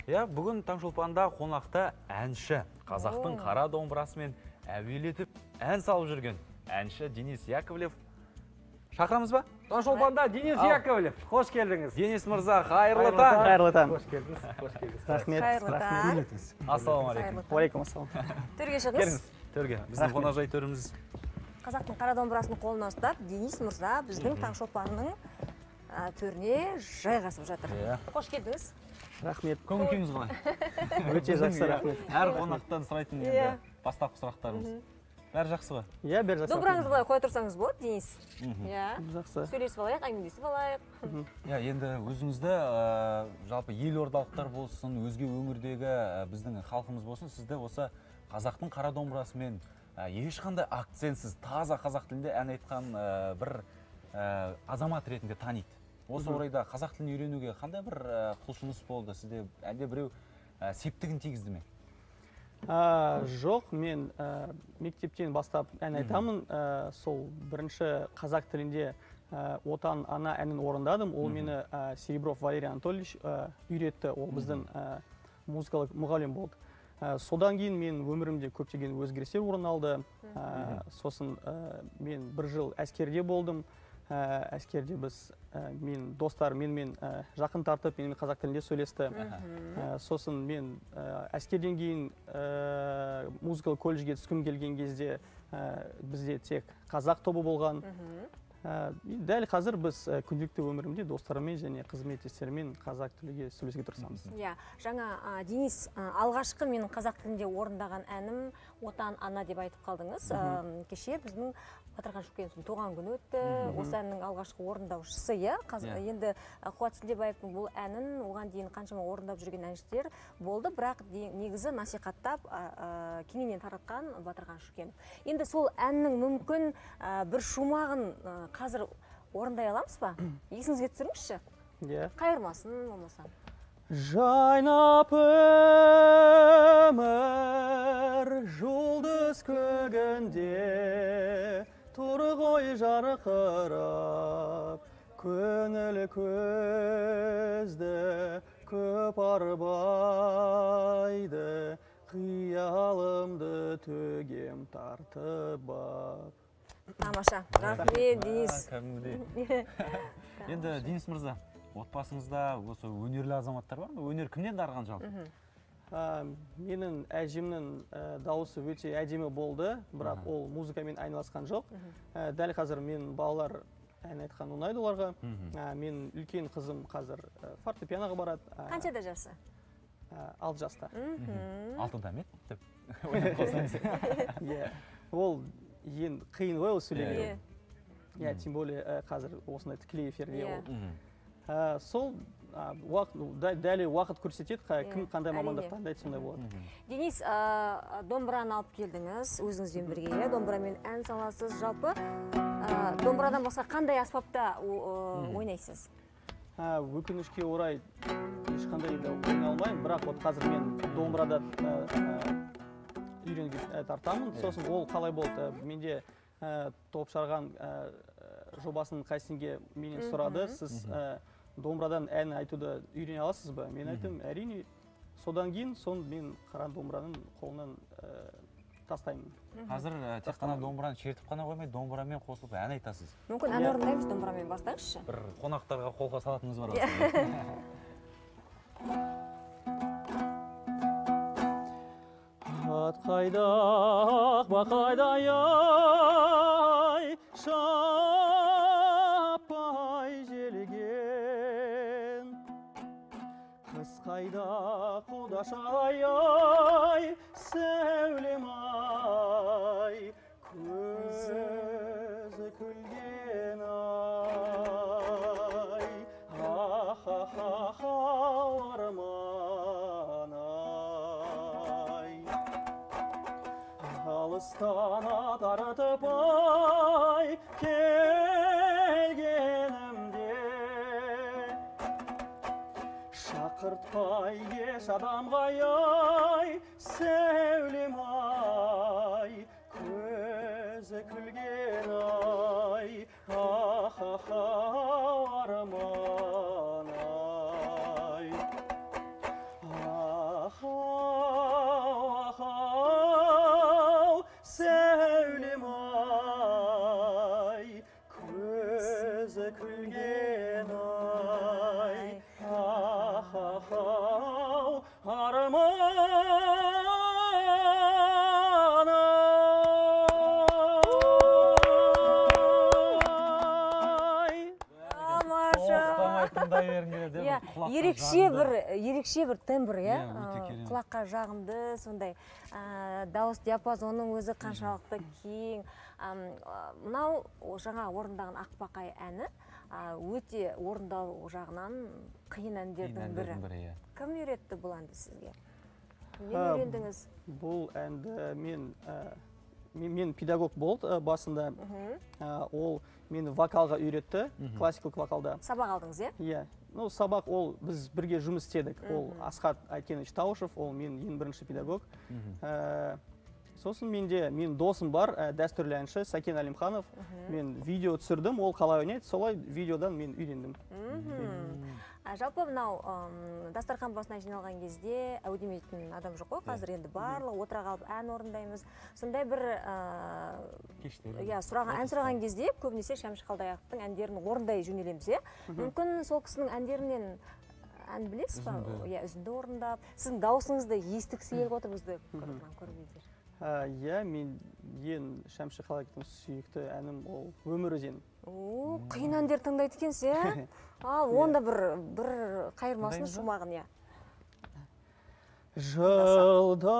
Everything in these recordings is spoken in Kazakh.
Бүгін Таңшолпанда қонақта әнші, қазақтың қара домбырасымен әуелетіп ән салып жүрген әнші Денис Яковлев. Шақырамыз ба? Таңшолпанда Денис Яковлев. Қош келдіңіз. Денис мырза, қайырлы таң. Қайырлы таң. Қош келдіңіз. Рахмет. Ассалаумағалейкум. Уалейкум ассалам. Төрге шығыңыз. Төрге. Біздің қонақжай төріміз. Қазақтың қара домбырасын қолына ұстап, Денис мырза біздің Таңшолпанның төріне жайғасып жатыр. Қош келдіңіз. Рахмет. Көңіл-күйіңіз қалай? Өте жақсы, рахмет. Әр қонақтан сұрайтын бастапқы сұрақтарымыз. Бәрі жақсы ба? Бәрі жақсы. Домбыраңызды былай қоя тұрсаңыз болады, Денис? Жақсы. Сөйлесіп алайық, әңгімелесіп алайық. Енді өзіңізді жалпы елордалықтар болсын, өзге өңірдегі біздің халқымыз болсын, сізді осы қазақтың қара домбырасымен ешқандай акцентсіз, таза қазақ тілінде ән айтқан бір азамат ретінде таниды. Осы орайда қазақ тілін үйренуге қандай бір құлшыныс болды сізде? Әлде біреу септігін тигізді ме? Жоқ, мен мектептен бастап ән айтамын. Сол бірінші қазақ тілінде «Отан ана» әнін орындадым. Ол мені Серебров Валерий Анатольевич үйретті. Ол біздің музыкалық мұғалім болды. Содан кейін мен өмірімде көптеген өзгерістер орын алды. Сосын мен бір жыл әскерде болдым. Әскерде мен достар менімен жақын тартып, менімен қазақ тілінде сөйлесті. Сосын мен әскерден кейін музыкалық колледжге түскім келген кезде бізде тек қазақ тобы болған. Дәл қазір біз күнделікті өмірімде достарыммен және қызметтестеріммен қазақ тілінде сөйлесуге тырысамыз. Жаңа Денис, алғашқы менің қазақ тілінде орындаған әнім «Отан ана» деп айтып қалдыңыз. Кеше біздің Батырхан Шүкеновтың туған күні өтті. Осы әннің алғашқы орындаушысы, енді Қуат Сілтебаевтың бұл әнін оған дейін қаншама орындап жүрген әншілер болды, бірақ негізі насихаттап кеңінен таратқан Батырхан Шүкенов. Енді сол әннің мүмкін бір шумағын қазір орындай аламыз ба? Есіңізге түсіріңізші? Қайырмасын болмаса. Жайнап өмір жұлдыз көгінде тұр ғой жарқырап, көңіл көзді көп арбайды, қиялымды төгем тартып ап. Тамаша, рахмет, Денис. Енді Денис мырза, отбасыңызда осы өнерлі азаматтар бар ма? Өнер кімнен дарыған жалпы? Менің әжемнің дауысы өте әдемі болды, бірақ ол музыкамен айналысқан жоқ. Дәл қазір мен балалар ән айтқан ұнайды оларға. Мен үлкен қызым қазір фортепианоға барады. Қаншада жасы? 6 жаста. 6-да ме? Ойнап қосаңыз. Ол ең қиын ғой ол сөйлеуге. Тем более қазір осындай тікелей эфирде ол. Сол дәл уақыт көрсетеді, кім қандай мамандық таңдайды, сондай болады. Денис, домбыраны алып келдіңіз, өзіңізбен бірге, домбырамен ән саласыз. Жалпы, домбырадан басқа қандай аспапта ойнайсыз? Өкінішке орай ешқандай да ойнай алмаймын, бірақ қазір мен домбырада үйренуге тартамын. Сосын ол қалай болды? Менде топ шарған жобасының қайсынге менен сұрады, сіз домбырадан ән айтуды үйрене аласыз ба? Мен айттым, әрине. Содан кейін мен қара домбыраның қолынан тастаймын. Қазір тек қана домбыраны шертіп қана қоймай, домбырамен қосылып ән айтасыз. Мүмкін ән орындаймыз домбырамен, бастаңызшы. Бір қонақтарға қолға салатыныңыз бар. Ат қайдақ, бақайдай, шаппай желген. Қыз қайда құдашай, сәулем-ай, көзі күлген ай. Ха-ха-ха-ха арман-ай. Алыстан атартып ай, келгенімде, шақыртпай еш адамға ай, сәулем-ай, көзі күлген ай. Ха-ха-ха арман-ай. тоқтамай тыңдай бергің келеді Иә, ерекше бір тембр, иә. Иә, өте керемет. Құлаққа жағымды, сондай дауыс диапазонның өзі қаншалықты кең. Мынау жаңа орындаған Ақбақай әні өте орындалу жағынан қиын әндердің бірі. Иә. Кім үйретті бұл әнді сізге? Кімнен үйрендіңіз? Бұл әнді мен педагог болды басында. Ол мені вокалға үйретті, классикалық вокалда. Сабақ алдыңыз, иә? Иә. Ну, сабақ ол біз бірге жұмыс істедік. Ол Асхат Айкенович Таушев, ол мен ең бірінші педагог. Сосын менің досым бар, дәстүрлі әнші Сәкен Әлімханов. Мен видео түсірдім, ол қалай ойнайды, солай видеодан мен үйрендім. Жалпы мынау дастархан басына жиналған кезде әудемейтін адам жоқ қой, қазір енді барлығы отыра қалып ән орындаймыз. Сондай бір ән сұраған кезде көбінесе Шәмші Қалдаяқовтың әндерін орындай жөнелеміз, иә? Мүмкін сол кісінің әндерінен ән білесіз ба? Үзінді орындап, сіздің дауысыңызды естігісі келіп отыр бізді көрермендер. Иә, мен ең Шәмші Қалдаяқовтың сүйікті әнім ол Өмір өзен. Қиын әндер тыңдайды екенсіз, иә? Ал, онда бір қайырмасын шумағын, иә. Жылдар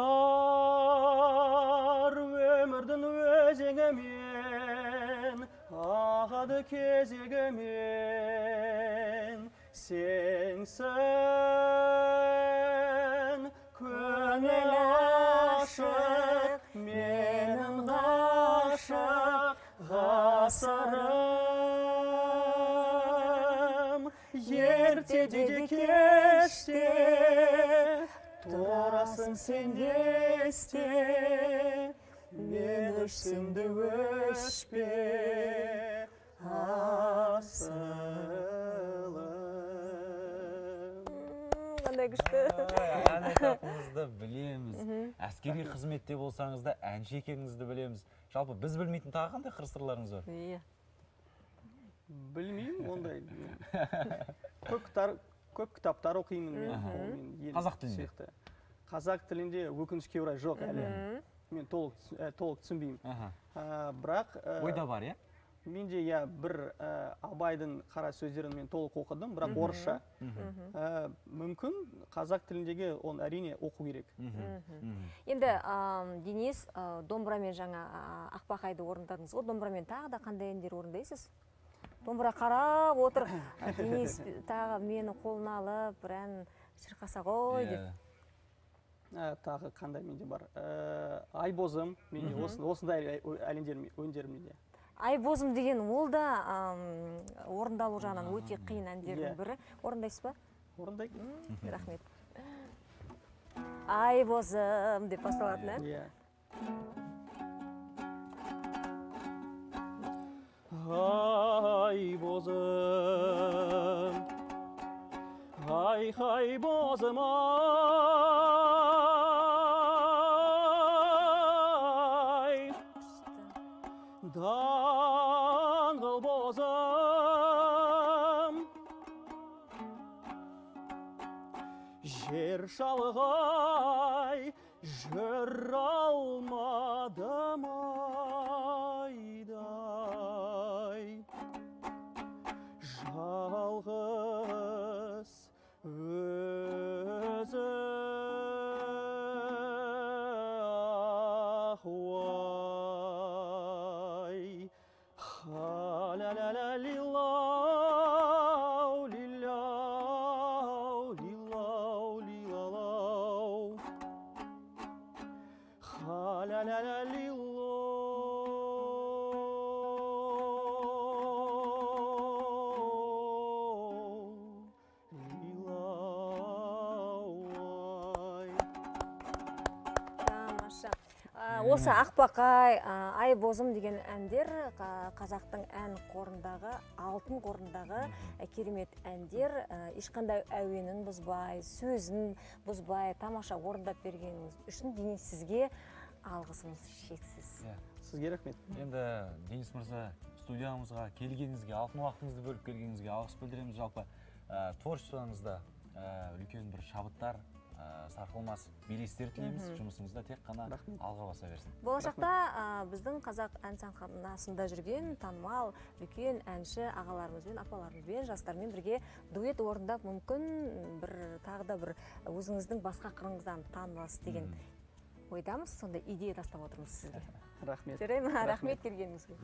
өмірдің өзегімен, ағады кезегімен, сенсің көңіл ашық, менің ғашық ғасырым. Ертеде де кеште тұрасың сен есте, мен өшсем де өшпе асылым. Қандай күшті. Ән айтатыныңызды білеміз. Әскери қызметте болсаңыз да әнші екеніңізді білеміз. Жалпы біз білмейтін тағы қандай қыр-сырларыңыз бар? Иә. Білмеймін, ондай. Көп кітаптар оқимын мен. Қазақ тілінде? Қазақ тілінде өкінішке орай жоқ әлі. Мен толық түсінбеймін. Бірақ ойда бар, иә? Менде бір Абайдың қара сөздерін мен толық оқыдым, бірақ орысша. Мүмкін қазақ тіліндегі оны әрине оқу керек. Енді Денис, домбырамен жаңа Ақбақайды орындадыңыз ғой, домбырамен тағы да қандай әндер орындайсыз? Домбыра қарап отыр, Денис тағы мені қолына алып, бір ән шырқаса ғой деп. Тағы қандай менде бар? Айбозым, осындай өндерім менде. Айбозым деген ол да орындалу жағынан өте қиын әндердің бірі. Орындайсыз ба? Орындайық. Рахмет. Айбозым деп басталатын, ә? Иә. Айбозым, айбозым, даңғыл бозым, жер шалғай жүр алмадым айдай, жалғыз өзі ахуай. Ха-ля-ля-ля лилау, лилау, лилау, лилау. Ха-ля-ля-ля лилау, лилау. Тамаша. Осы Ақбақай, Айбозым деген әндер қазақтың ән қорындағы, алтын қорындағы керемет әндер. Ешқандай әуенін бұзбай, сөзін бұзбай, тамаша орындап бергеніңіз үшін Денис сізге алғысымыз шексіз. Сізге рахмет. Енді Денис мырза, студиямызға келгеніңізге, алтын уақытыңызды бөліп келгеніңізге алғыс білдіреміз. Жалпы творчествоңызда үлкен бір шабыттар, сарқылмас белестер тілейміз. Жұмысыңызда тек қана Рахмет. алға баса берсін. Болашақта біздің қазақ ән сахнасында жүрген танымал үлкен әнші ағаларымызбен, апаларымызбен, жастармен бірге дуэт орындап мүмкін тағы да бір өзіңіздің басқа қырыңыздан таныласыз деген ойдамыз. Сондай идея тастап отырмыз сізге. Рахмет. Жарай ма? Рахмет келгеніңізге.